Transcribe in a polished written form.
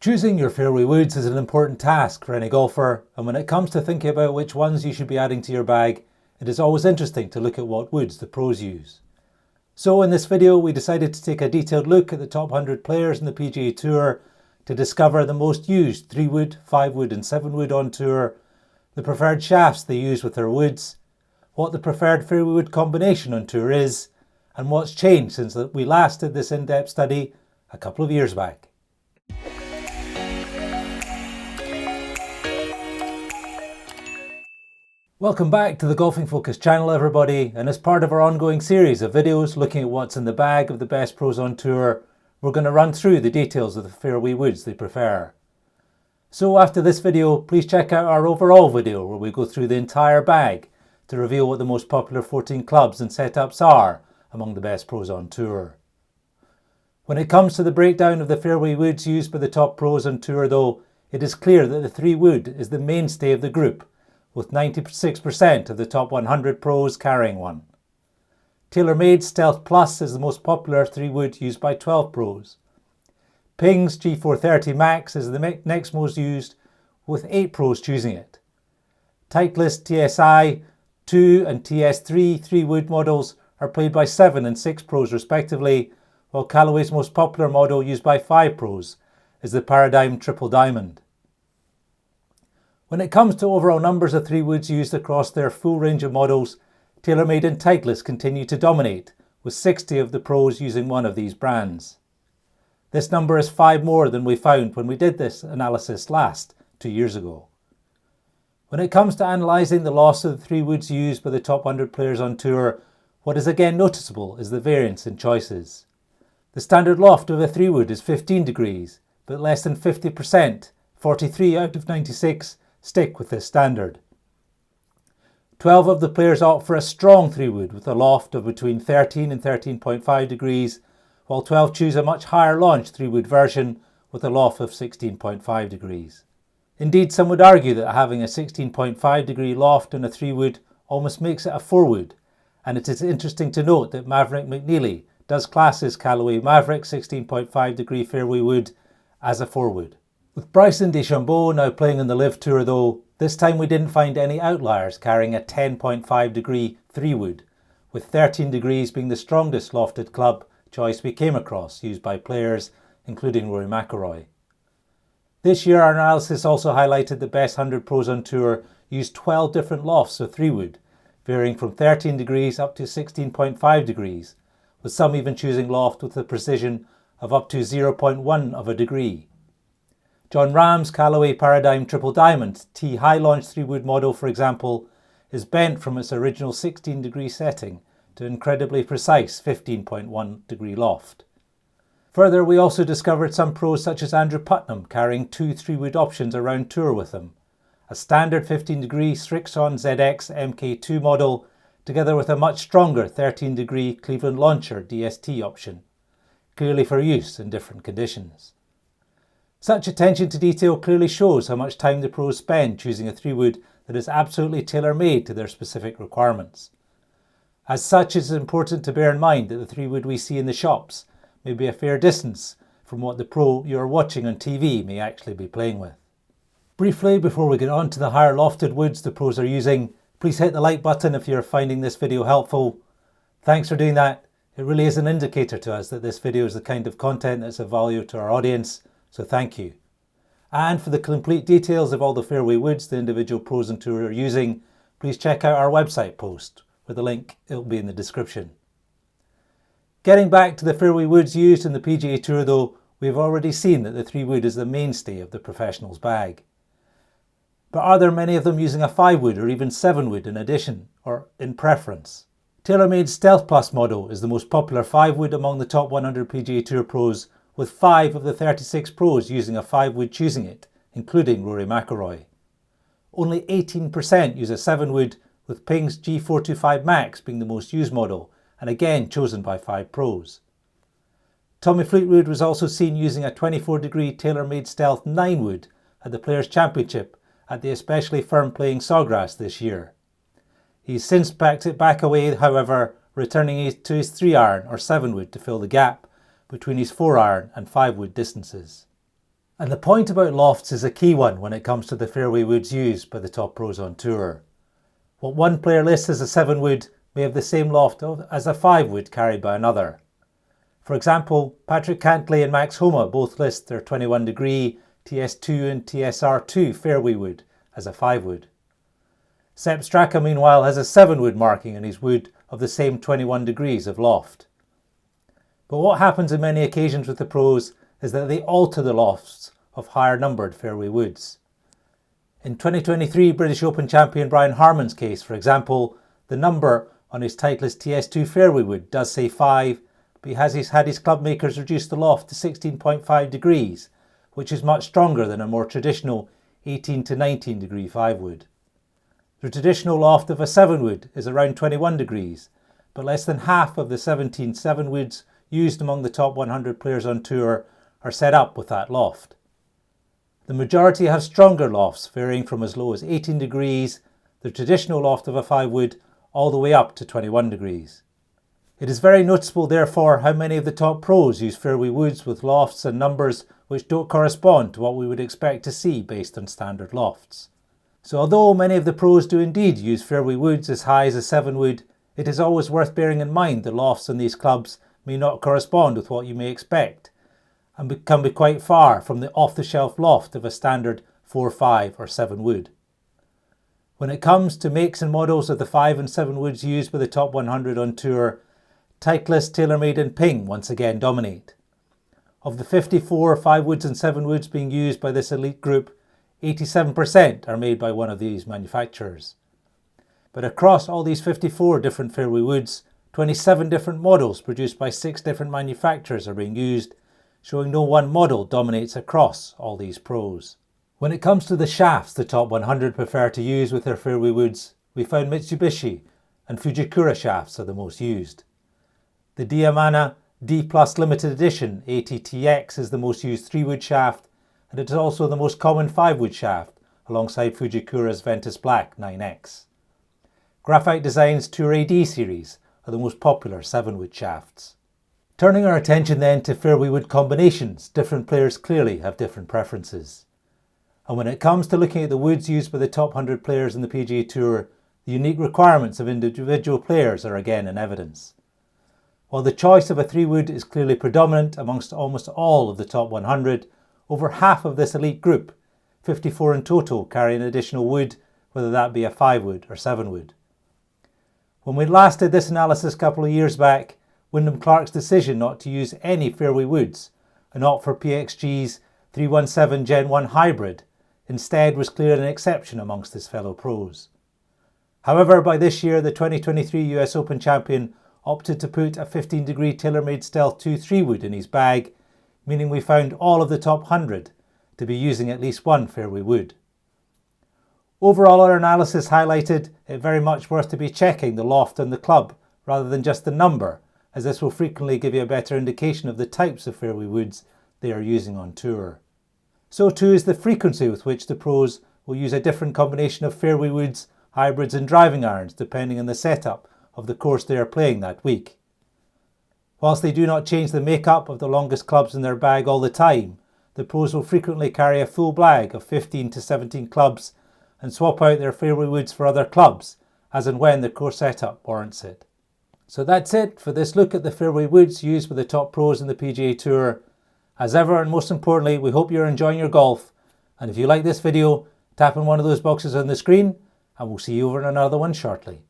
Choosing your fairway woods is an important task for any golfer, and when it comes to thinking about which ones you should be adding to your bag, it is always interesting to look at what woods the pros use. So in this video we decided to take a detailed look at the top 100 players in the PGA Tour to discover the most used 3-wood, 5-wood and 7-wood on tour, the preferred shafts they use with their woods, what the preferred fairway wood combination on tour is, and what's changed since we last did this in-depth study a couple of years back. Welcome back to the Golfing Focus channel, everybody, and as part of our ongoing series of videos looking at what's in the bag of the best pros on tour, we're going to run through the details of the fairway woods they prefer. So after this video, please check out our overall video where we go through the entire bag to reveal what the most popular 14 clubs and setups are among the best pros on tour. When it comes to the breakdown of the fairway woods used by the top pros on tour though, it is clear that the 3-wood is the mainstay of the group, with 96% of the top 100 pros carrying one. TaylorMade Stealth Plus is the most popular 3-wood used by 12 pros. Ping's G430 Max is the next most used, with 8 pros choosing it. Titleist TSI 2 and TS3 3-wood models are played by 7 and 6 pros respectively, while Callaway's most popular model used by 5 pros is the Paradigm Triple Diamond. When it comes to overall numbers of 3-woods used across their full range of models, TaylorMade and Titleist continue to dominate, with 60 of the pros using one of these brands. This number is 5 more than we found when we did this analysis last, 2 years ago. When it comes to analysing the loss of the 3-woods used by the top 100 players on tour, what is again noticeable is the variance in choices. The standard loft of a 3-wood is 15 degrees, but less than 50%, 43 out of 96, stick with this standard. 12 of the players opt for a strong 3-wood with a loft of between 13 and 13.5 degrees, while 12 choose a much higher launch 3-wood version with a loft of 16.5 degrees. Indeed, some would argue that having a 16.5 degree loft on a 3-wood almost makes it a 4-wood, and it is interesting to note that Maverick McNeely does class his Callaway Maverick 16.5 degree fairway wood as a 4-wood. With Bryson DeChambeau now playing on the LIV Tour though, this time we didn't find any outliers carrying a 10.5 degree 3-wood, with 13 degrees being the strongest lofted club choice we came across used by players including Rory McIlroy. This year our analysis also highlighted the best 100 pros on tour used 12 different lofts of 3-wood, varying from 13 degrees up to 16.5 degrees, with some even choosing loft with a precision of up to 0.1 of a degree. John Rahm's Callaway Paradigm Triple Diamond T high launch 3-wood model, for example, is bent from its original 16 degree setting to incredibly precise 15.1 degree loft. Further, we also discovered some pros such as Andrew Putnam carrying 2 3-wood options around tour with them, a standard 15 degree Srixon ZX MK2 model together with a much stronger 13 degree Cleveland Launcher DST option, clearly for use in different conditions. Such attention to detail clearly shows how much time the pros spend choosing a 3-wood that is absolutely tailor-made to their specific requirements. As such, it is important to bear in mind that the 3-wood we see in the shops may be a fair distance from what the pro you are watching on TV may actually be playing with. Briefly, before we get on to the higher lofted woods the pros are using, please hit the like button if you are finding this video helpful. Thanks for doing that. It really is an indicator to us that this video is the kind of content that's of value to our audience. So thank you. And for the complete details of all the fairway woods the individual pros on tour are using, please check out our website post, where the link will be in the description. Getting back to the fairway woods used in the PGA Tour though, we have already seen that the 3-wood is the mainstay of the professional's bag. But are there many of them using a 5-wood or even 7-wood in addition, or in preference? TaylorMade's Stealth Plus model is the most popular 5-wood among the top 100 PGA Tour pros, with 5 of the 36 pros using a 5-wood choosing it, including Rory McIlroy. Only 18% use a 7-wood, with Ping's G425 Max being the most used model, and again chosen by 5 pros. Tommy Fleetwood was also seen using a 24 degree TaylorMade Stealth 9-wood at the Players' Championship at the especially firm playing Sawgrass this year. He's since packed it back away, however, returning to his 3-iron or 7-wood to fill the gap between his 4-iron and 5-wood distances. And the point about lofts is a key one when it comes to the fairway woods used by the top pros on tour. What one player lists as a 7 wood may have the same loft as a 5 wood carried by another. For example, Patrick Cantlay and Max Homa both list their 21 degree TS2 and TSR2 fairway wood as a 5 wood. Sepp Straka meanwhile has a 7 wood marking on his wood of the same 21 degrees of loft. But what happens on many occasions with the pros is that they alter the lofts of higher numbered fairway woods. In 2023 British Open champion Brian Harman's case, for example, the number on his Titleist TS2 fairway wood does say 5, but he has had his club makers reduce the loft to 16.5 degrees, which is much stronger than a more traditional 18 to 19 degree 5 wood. The traditional loft of a 7 wood is around 21 degrees, but less than half of the 17 7 woods used among the top 100 players on tour are set up with that loft. The majority have stronger lofts, varying from as low as 18 degrees, the traditional loft of a 5 wood, all the way up to 21 degrees. It is very noticeable, therefore, how many of the top pros use fairway woods with lofts and numbers which don't correspond to what we would expect to see based on standard lofts. So although many of the pros do indeed use fairway woods as high as a 7 wood, it is always worth bearing in mind the lofts on these clubs may not correspond with what you may expect, and can be quite far from the off-the-shelf loft of a standard 4, 5 or 7 wood. When it comes to makes and models of the 5 and 7 woods used by the top 100 on tour, Titleist, TaylorMade and Ping once again dominate. Of the 54 5 woods and 7 woods being used by this elite group, 87% are made by one of these manufacturers. But across all these 54 different fairway woods, 27 different models produced by 6 different manufacturers are being used, showing no one model dominates across all these pros. When it comes to the shafts the top 100 prefer to use with their fairway woods, we found Mitsubishi and Fujikura shafts are the most used. The Diamana D Plus Limited Edition ATTX is the most used 3 wood shaft, and it is also the most common 5 wood shaft, alongside Fujikura's Ventus Black 9X. Graphite Design's Tour AD series are the most popular 7 wood shafts. Turning our attention then to fairway wood combinations, different players clearly have different preferences. And when it comes to looking at the woods used by the top 100 players in the PGA Tour, the unique requirements of individual players are again in evidence. While the choice of a 3 wood is clearly predominant amongst almost all of the top 100, over half of this elite group, 54 in total, carry an additional wood, whether that be a 5 wood or 7 wood. When we last did this analysis a couple of years back, Wyndham Clark's decision not to use any fairway woods and opt for PXG's 317 Gen 1 Hybrid instead was clearly an exception amongst his fellow pros. However, by this year, the 2023 US Open champion opted to put a 15 degree TaylorMade Stealth 2 3 wood in his bag, meaning we found all of the top 100 to be using at least one fairway wood. Overall, our analysis highlighted it very much worth to be checking the loft on the club rather than just the number, as this will frequently give you a better indication of the types of fairway woods they are using on tour. So too is the frequency with which the pros will use a different combination of fairway woods, hybrids and driving irons depending on the setup of the course they are playing that week. Whilst they do not change the makeup of the longest clubs in their bag all the time, the pros will frequently carry a full bag of 15 to 17 clubs and swap out their fairway woods for other clubs, as and when the course setup warrants it. So that's it for this look at the fairway woods used by the top pros in the PGA Tour. As ever, and most importantly, we hope you're enjoying your golf. And if you like this video, tap on one of those boxes on the screen, and we'll see you over in another one shortly.